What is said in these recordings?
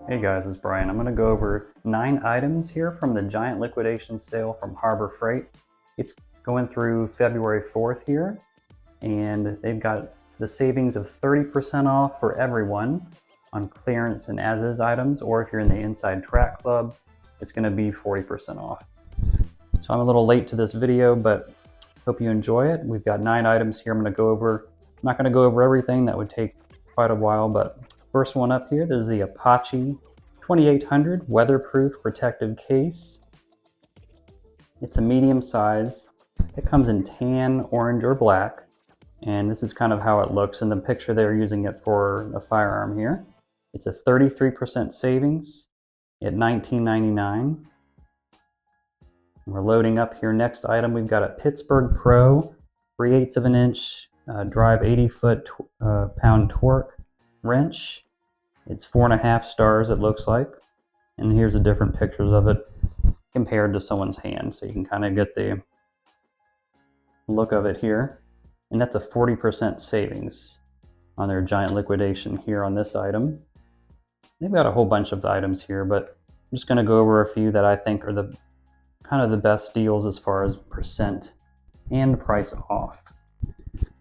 Hey guys, it's Brian. I'm going to go over 9 items here from the giant liquidation sale from Harbor Freight. It's going through February 4th here, and they've got the savings of 30% off for everyone on clearance and as-is items, or if you're in the Inside Track Club, it's going to be 40% off. So I'm a little late to this video, but hope you enjoy it. We've got 9 items here I'm going to go over. I'm not going to go over everything, that would take quite a while, but first one up here, this is the Apache 2800 weatherproof protective case. It's a medium size. It comes in tan, orange, or black, and this is kind of how it looks in the picture. They're using it for a firearm here. It's a 33% savings at $19.99. We're loading up here. Next item, we've got a Pittsburgh Pro 3/8 of an inch drive 80 foot-pound torque wrench. It's 4.5 stars, it looks like. And here's the different pictures of it compared to someone's hand. So you can kind of get the look of it here. And that's a 40% savings on their giant liquidation here on this item. They've got a whole bunch of items here, but I'm just going to go over a few that I think are the kind of the best deals as far as percent and price off.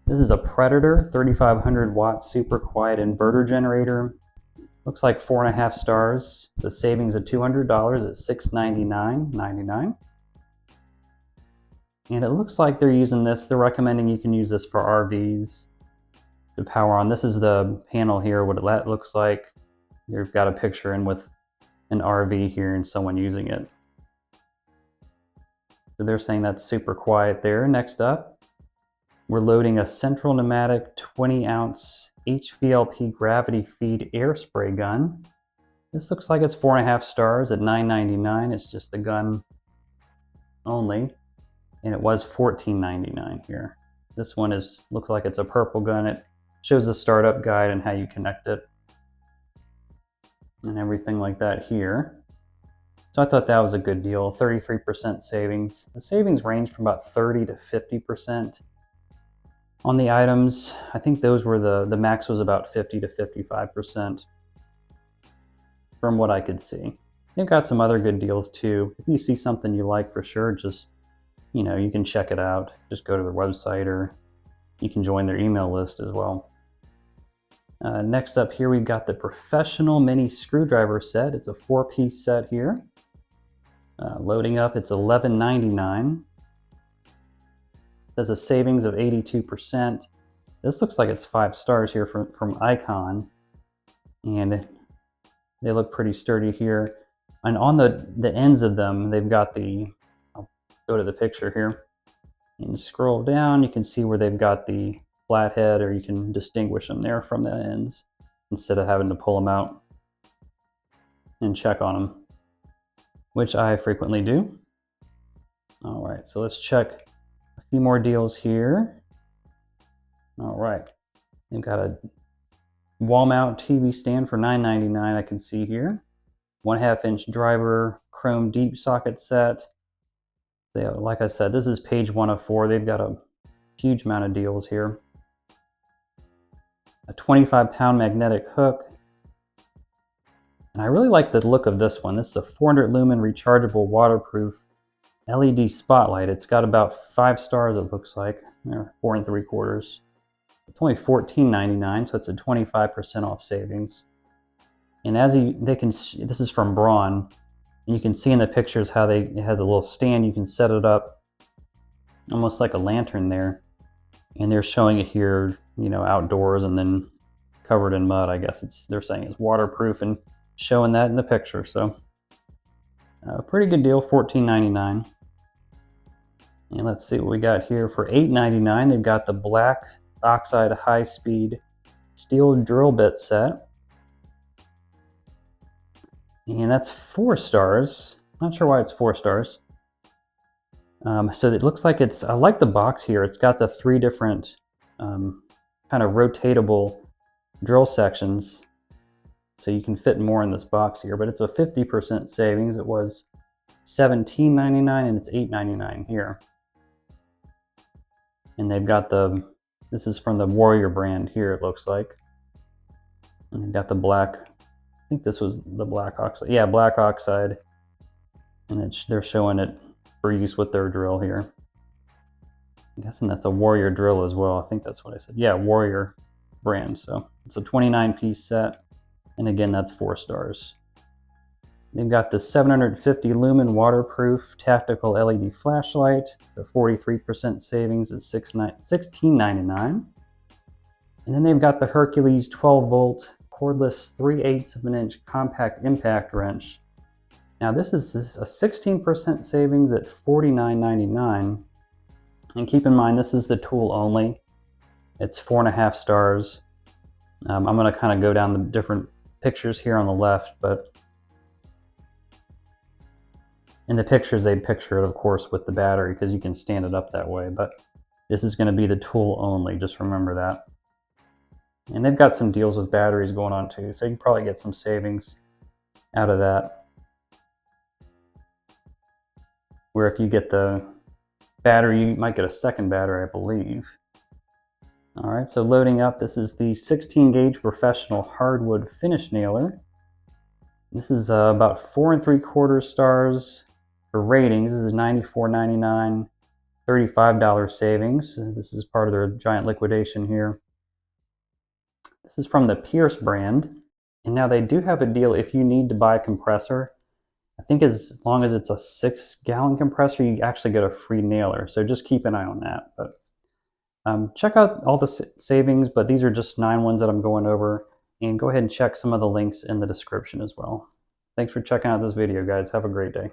This is a Predator 3500 watt super quiet inverter generator. Looks like 4.5 stars. The savings of $200 at $699.99. And it looks like they're using this. They're recommending you can use this for RVs to power on. This is the panel here, what it looks like. They've got a picture in with an RV here and someone using it. So they're saying that's super quiet there. Next up, we're loading a central pneumatic 20-ounce HVLP gravity feed air spray gun. This looks like it's 4.5 stars at $9.99. It's just the gun only, and it was $14.99 here. This one looks like it's a purple gun. It shows the startup guide and how you connect it and everything like that here. So I thought that was a good deal. 33% savings. The savings range from about 30 to 50%. On the items, I think those were the max was about 50 to 55% from what I could see. They've got some other good deals too. If you see something you like, for sure, just, you can check it out. Just go to their website, or you can join their email list as well. Next up here, we've got the professional mini screwdriver set. It's a 4-piece set here. Loading up, it's $11.99. There's a savings of 82%. This looks like it's 5 stars here from Icon, and they look pretty sturdy here. And on the ends of them, they've got I'll go to the picture here and scroll down. You can see where they've got the flathead, or you can distinguish them there from the ends instead of having to pull them out and check on them, which I frequently do. All right, so let's check a few more deals here. All right, they've got a wall mount TV stand for $9.99. I can see here. 1/2 inch driver chrome deep socket set. Like I said, this is page 1 of 4. They've got a huge amount of deals here. A 25-pound magnetic hook. And I really like the look of this one. This is a 400 lumen rechargeable waterproof LED spotlight. It's got about 5 stars, it looks like, or 4 3/4. It's only $14.99, so it's a 25% off savings. And this is from Brawn, and you can see in the pictures how it has a little stand. You can set it up almost like a lantern there, and they're showing it here, outdoors and then covered in mud. I guess they're saying it's waterproof and showing that in the picture. So a pretty good deal, $14.99. And let's see what we got here for $8.99. They've got the black oxide high-speed steel drill bit set, and that's 4 stars. Not sure why it's 4 stars. So it looks like I like the box here. It's got the 3 different kind of rotatable drill sections, so you can fit more in this box here, but it's a 50% savings. It was $17.99 and it's $8.99 here. And they've got this is from the Warrior brand here, it looks like. And they've got the black think this was the black oxide. Yeah, black oxide. And they're showing it for use with their drill here. I'm guessing that's a Warrior drill as well. I think that's what I said. Yeah, Warrior brand. So it's a 29-piece set. And again, that's 4 stars. They've got the 750 lumen waterproof tactical LED flashlight. The 43% savings is $16.99. And then they've got the Hercules 12-volt cordless 3/8 of an inch compact impact wrench. Now this is a 16% savings at $49.99. And keep in mind, this is the tool only. It's 4.5 stars. I'm going to kind of go down the different pictures here on the left, but in the pictures they picture it, of course, with the battery because you can stand it up that way. But this is going to be the tool only. Just remember that. And they've got some deals with batteries going on too, so you can probably get some savings out of that. Where if you get the battery, you might get a second battery, I believe. All right, so loading up, this is the 16-gauge professional hardwood finish nailer. This is about 4 3/4 stars for ratings. This is $94.99, $35 savings. This is part of their giant liquidation here. This is from the Pierce brand. And now they do have a deal if you need to buy a compressor. I think as long as it's a 6-gallon compressor, you actually get a free nailer. So just keep an eye on that. But check out all the savings, but these are just 9 ones that I'm going over. And go ahead and check some of the links in the description as well. Thanks for checking out this video, guys. Have a great day.